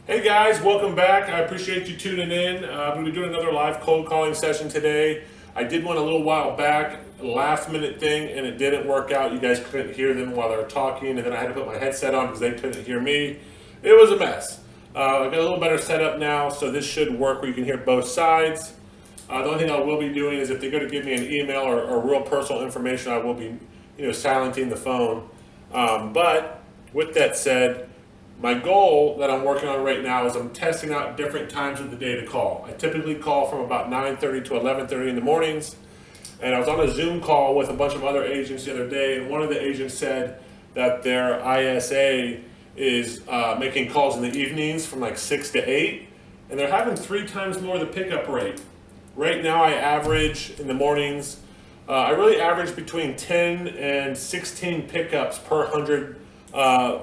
Hey guys, welcome back. I appreciate you tuning in. I'm going to be doing another live cold calling session today. I did one a little while back, a last minute thing, and it didn't work out. You guys couldn't hear them while they were talking, and then I had to put my headset on because they couldn't hear me. It was a mess. I've got a little better setup now, so this should work where you can hear both sides. The only thing I will be doing is if they're going to give me an email or real personal information, I will be, silencing the phone. But with that said, my goal that I'm working on right now is I'm testing out different times of the day to call. I typically call from about 9:30 to 11:30 in the mornings. And I was on a Zoom call with a bunch of other agents the other day, and one of the agents said that their ISA is making calls in the evenings from like 6 to 8, and they're having 3 times more the pickup rate. Right now, I average in the mornings, I really average between 10 and 16 pickups per 100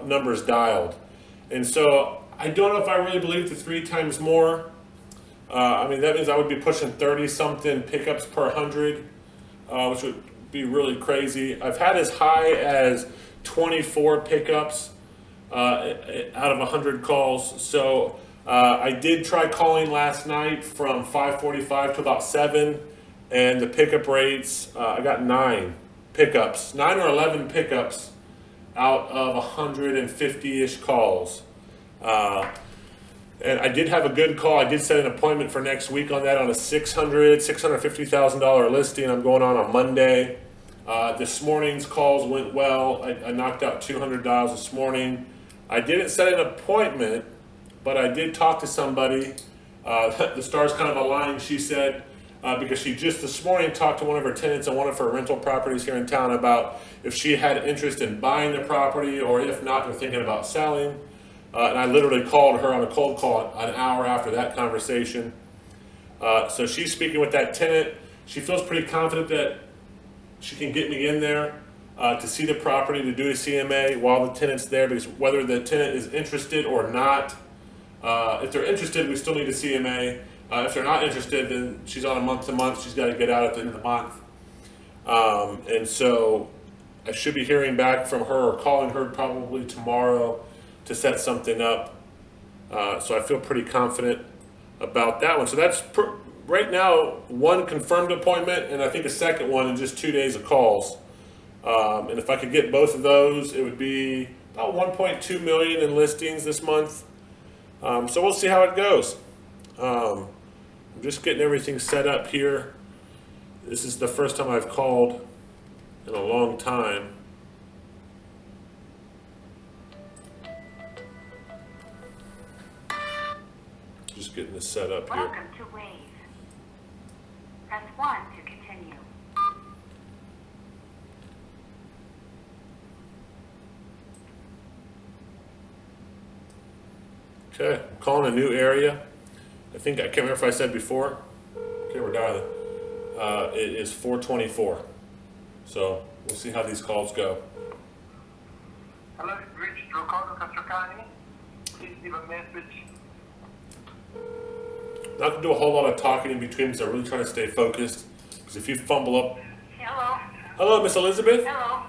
numbers dialed. And so I don't know if I really believe the 3 times more. That means I would be pushing 30 something pickups per 100, which would be really crazy. I've had as high as 24 pickups out of 100 calls. So I did try calling last night from 5:45 to about 7, and the pickup rates, I got 9 or 11 pickups out of 150-ish calls. And I did have a good call. I did set an appointment for next week on that on a $650,000 listing. I'm going on Monday. This morning's calls went well. I knocked out 200 dials this morning. I didn't set an appointment, but I did talk to somebody. The stars kind of aligned, she said, because she just this morning talked to one of her tenants on one of her rental properties here in town about if she had interest in buying the property, or if not, they're thinking about selling. And I literally called her on a cold call an hour after that conversation. So she's speaking with that tenant. She feels pretty confident that she can get me in there to see the property, to do a CMA while the tenant's there, because whether the tenant is interested or not, if they're interested, we still need a CMA. If they're not interested, then she's on a month-to-month. She's got to get out at the end of the month. And so I should be hearing back from her or calling her probably tomorrow to set something up. So I feel pretty confident about that one. So that's right now one confirmed appointment, and I think a second one in just 2 days of calls. And if I could get both of those, it would be about 1.2 million in listings this month. So we'll see how it goes. I'm just getting everything set up here. This is the first time I've called in a long time. Just getting this set up here. Welcome to Wave. Press 1 to continue. Okay, I'm calling a new area. I can't remember if I said before. Okay, we're dialing. It is 424. So we'll see how these calls go. Hello, Rich Ricardo Castrocani. Please leave a message. Not gonna do a whole lot of talking in between because I'm really trying to stay focused. Because if you fumble up. Hello. Hello, Miss Elizabeth? Hello.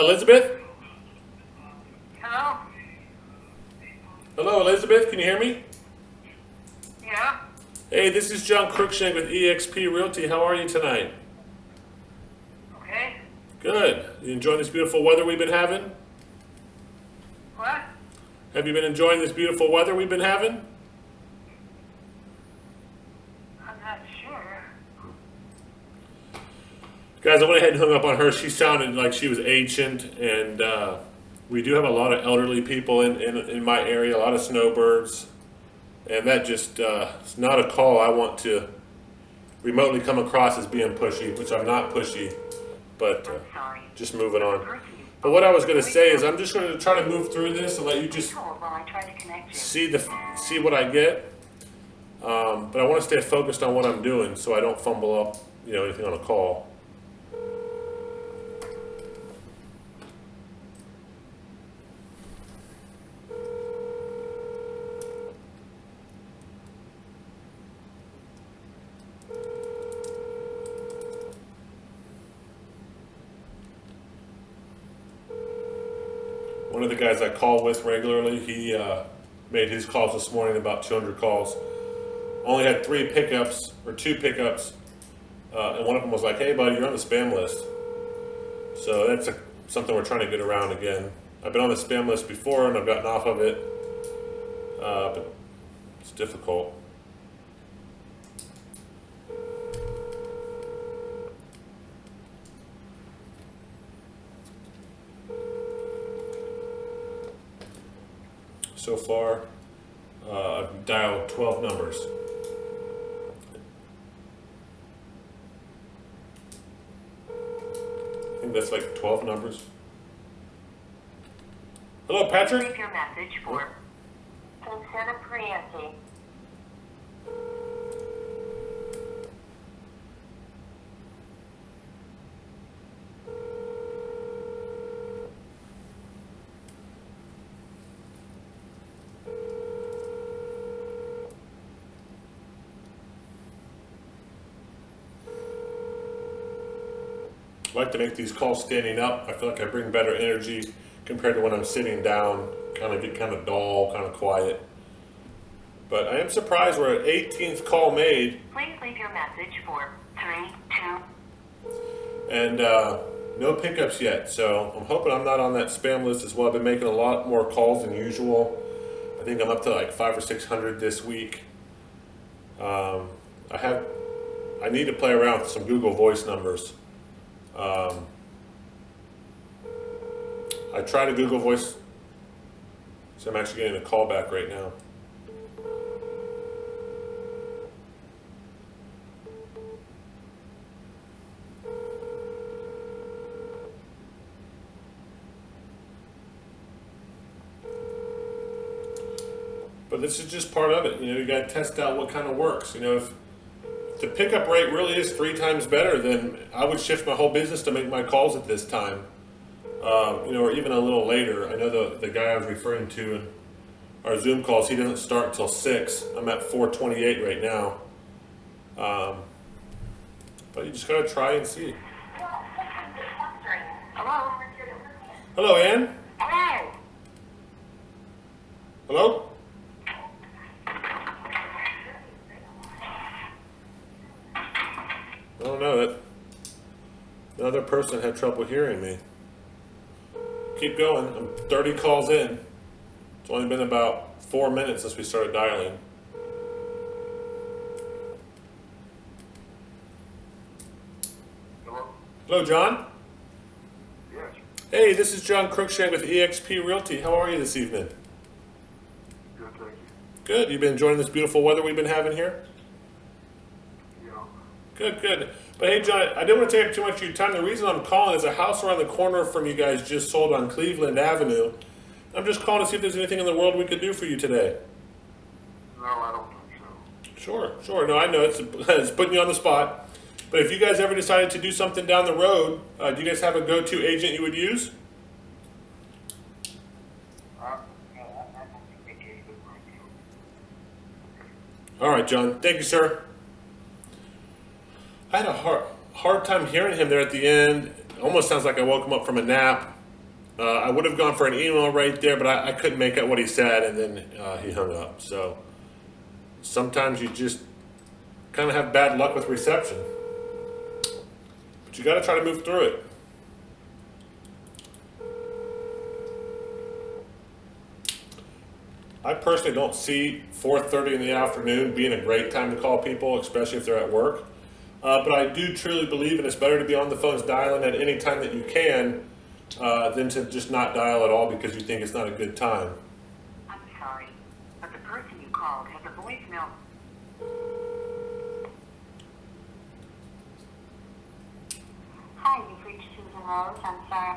Elizabeth? Hello. Hello, Elizabeth, can you hear me? Yeah. Hey, this is John Cruikshank with eXp Realty. How are you tonight? Okay. Good. You enjoying this beautiful weather we've been having? What? Have you been enjoying this beautiful weather we've been having? I'm not sure. Guys, I went ahead and hung up on her. She sounded like she was ancient, and we do have a lot of elderly people in my area, a lot of snowbirds, and that just it's not a call I want to remotely come across as being pushy, which I'm not pushy, but Sorry. just moving on. But what I was going to say is I'm just going to try to move through this and let you just Hold while I try to connect you. see what I get. But I want to stay focused on what I'm doing so I don't fumble up, anything on a call. one of the guys I call with regularly, he made his calls this morning, about 200 calls. Only had 3 pickups, or 2 pickups, and one of them was like, hey buddy, you're on the spam list. So that's something we're trying to get around again. I've been on the spam list before and I've gotten off of it, but it's difficult. So far, I've dialed 12 numbers. I think that's like 12 numbers. Hello, Patrick? Leave your message for Vincent Prienti. I like to make these calls standing up. I feel like I bring better energy compared to when I'm sitting down. Kind of get kind of dull, kind of quiet. But I am surprised we're at 18th call made. Please leave your message for 32. And no pickups yet. So I'm hoping I'm not on that spam list as well. I've been making a lot more calls than usual. I think I'm up to like 500 or 600 this week. I need to play around with some Google Voice numbers. I tried a Google Voice, so I'm actually getting a call back right now. But this is just part of it. You know, you got to test out what kind of works. You know, if the pickup rate really is 3 times better, then I would shift my whole business to make my calls at this time. You know, or even a little later. I know the guy I was referring to in our Zoom calls, he doesn't start till 6. I'm at 4:28 right now. But you just gotta try and see. Hello? Hello, Ann? Hello? Hello? I don't know, that another person had trouble hearing me. Keep going. I'm 30 calls in. It's only been about 4 minutes since we started dialing. Hello? Hello, John. Yes. Hey, this is John Cruikshank with eXp Realty. How are you this evening? Good, thank you. Good. You been enjoying this beautiful weather we've been having here? Yeah. Good, good. But hey, John, I didn't want to take up too much of your time. The reason I'm calling is a house around the corner from you guys just sold on Cleveland Avenue. I'm just calling to see if there's anything in the world we could do for you today. No, I don't think so. Sure. No, I know it's putting you on the spot. But if you guys ever decided to do something down the road, do you guys have a go-to agent you would use? I don't think they gave it right now. All right, John. Thank you, sir. I had a hard time hearing him there at the end. Almost sounds like I woke him up from a nap. I would have gone for an email right there, but I couldn't make out what he said, and then he hung up. So sometimes you just kind of have bad luck with reception. But you got to try to move through it. I personally don't see 4:30 in the afternoon being a great time to call people, especially if they're at work. But I do truly believe, and it's better to be on the phones dialing at any time that you can than to just not dial at all because you think it's not a good time. I'm sorry, but the person you called has a voicemail. Hi, you've reached Susan Rose. I'm sorry.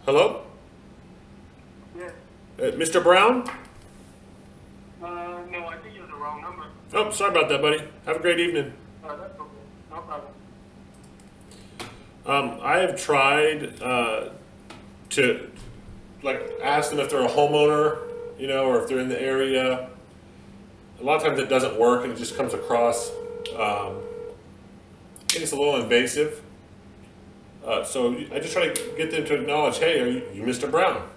Hello? Yes. Mr. Brown? No, I think you have the wrong number. Oh, sorry about that, buddy. Have a great evening. That's okay. No problem. I have tried to ask them if they're a homeowner or if they're in the area. A lot of times it doesn't work and it just comes across, I think it's a little invasive. So I just try to get them to acknowledge, hey, are you Mr. Brown?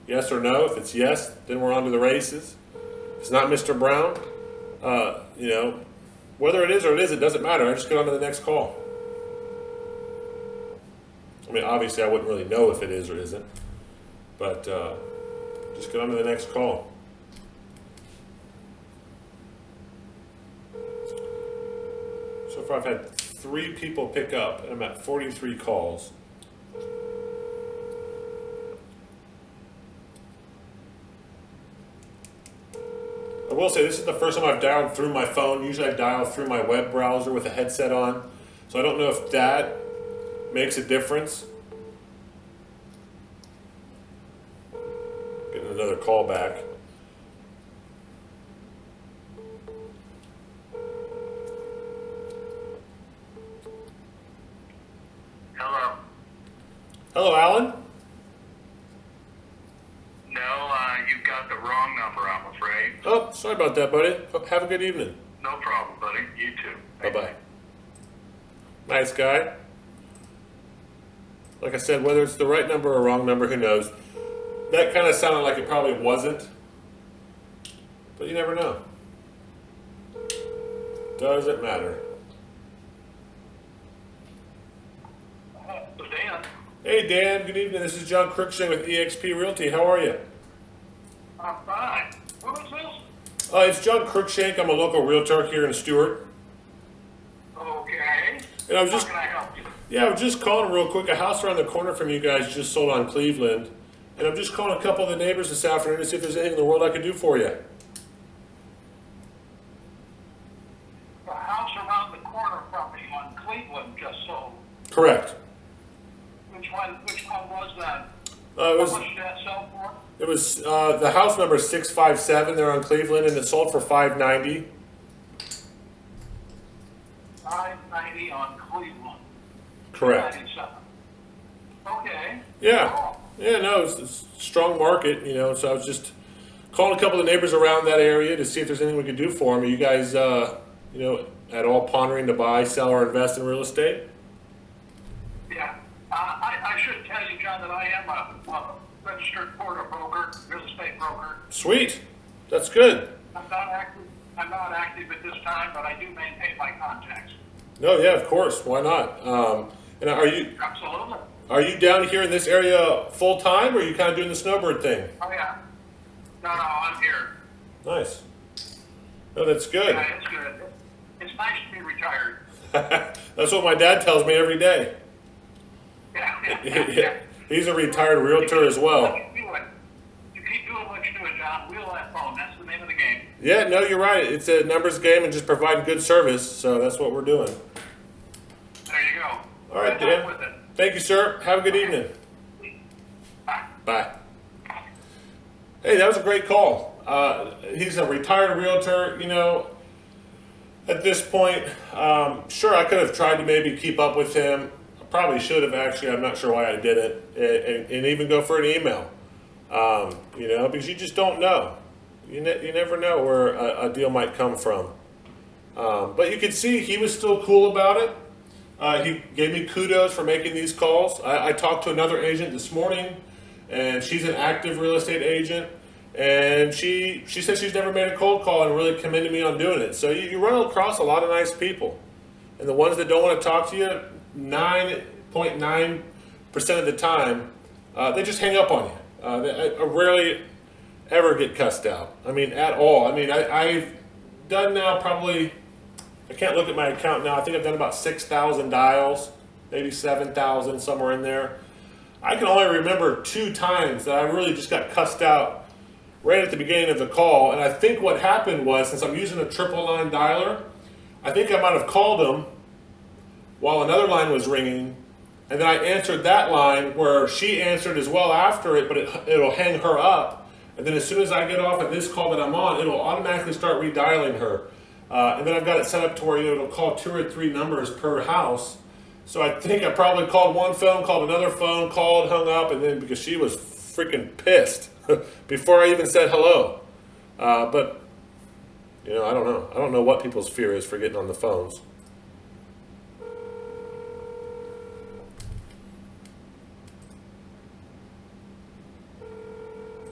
Yes or no? If it's yes, then we're on to the races. If it's not Mr. Brown, whether it is or it isn't, it doesn't matter. I just get on to the next call. I mean, obviously I wouldn't really know if it is or isn't, but just get on to the next call. So far I've had 3 people pick up, and I'm at 43 calls. I will say this is the first time I've dialed through my phone. Usually I dial through my web browser with a headset on. So I don't know if that makes a difference. Getting another call back. Hello. Hello, Alan. No, you've got the wrong number, I'm afraid. Oh, sorry about that, buddy. Have a good evening. No problem, buddy. You too. Bye-bye. Nice guy. Like I said, whether it's the right number or wrong number, who knows? That kind of sounded like it probably wasn't. But you never know. Doesn't matter. So, Dan. Hey, Dan. Good evening. This is John Cruikshank with eXp Realty. How are you? I'm fine. What is this? It's John Cruikshank. I'm a local realtor here in Stewart. Okay. And I was How just... can I help you? Yeah, I was just calling real quick. A house around the corner from you guys just sold on Cleveland. And I'm just calling a couple of the neighbors this afternoon to see if there's anything in the world I could do for you. The house around the corner from me on Cleveland just sold. Correct. Which one was that? It was How much did that sell for? the house number is 657 there on Cleveland, and it sold for $590. $590 on Cleveland. Correct. 97. Okay. Yeah. Cool. Yeah, no, it's a strong market, so I was just calling a couple of the neighbors around that area to see if there's anything we could do for them. Are you guys, at all pondering to buy, sell, or invest in real estate? Yeah. I should tell you, John, that I am a registered broker, real estate broker. Sweet. That's good. I'm not active at this time, but I do maintain my contacts. No, yeah, of course. Why not? And Absolutely. are you down here in this area full time, or are you kind of doing the snowbird thing? Oh, yeah. No, I'm here. Nice. No, that's good. Yeah, it's good. It's nice to be retired. That's what my dad tells me every day. Yeah. He's a retired realtor as well. You keep doing what you're doing, John. Wheel that phone. That's the name of the game. Yeah, no, you're right. It's a numbers game and just providing good service, so that's what we're doing. There you go. All right, Good luck Dan. with it. Thank you, sir. Have a good evening. Bye. Bye. Hey, that was a great call. He's a retired realtor, At this point, sure, I could have tried to maybe keep up with him. I probably should have, actually. I'm not sure why I didn't. And even go for an email, because you just don't know. You never know where a deal might come from. But you could see he was still cool about it. He gave me kudos for making these calls. I talked to another agent this morning, and she's an active real estate agent. And she said she's never made a cold call and really commended me on doing it. So you run across a lot of nice people. And the ones that don't want to talk to you, 9.9% of the time, they just hang up on you. I rarely ever get cussed out. I mean, at all. I mean, I've done now probably, I can't look at my account now. I think I've done about 6,000 dials, maybe 7,000, somewhere in there. I can only remember 2 times that I really just got cussed out right at the beginning of the call. And I think what happened was, since I'm using a triple line dialer, I think I might have called them while another line was ringing, and then I answered that line where she answered as well after it, but it'll hang her up. And then as soon as I get off of this call that I'm on, it'll automatically start redialing her. And then I've got it set up to where it'll call 2 or 3 numbers per house. So I think I probably called one phone, called another phone, called, hung up, and then because she was freaking pissed. before I even said hello. But, I don't know. I don't know what people's fear is for getting on the phones.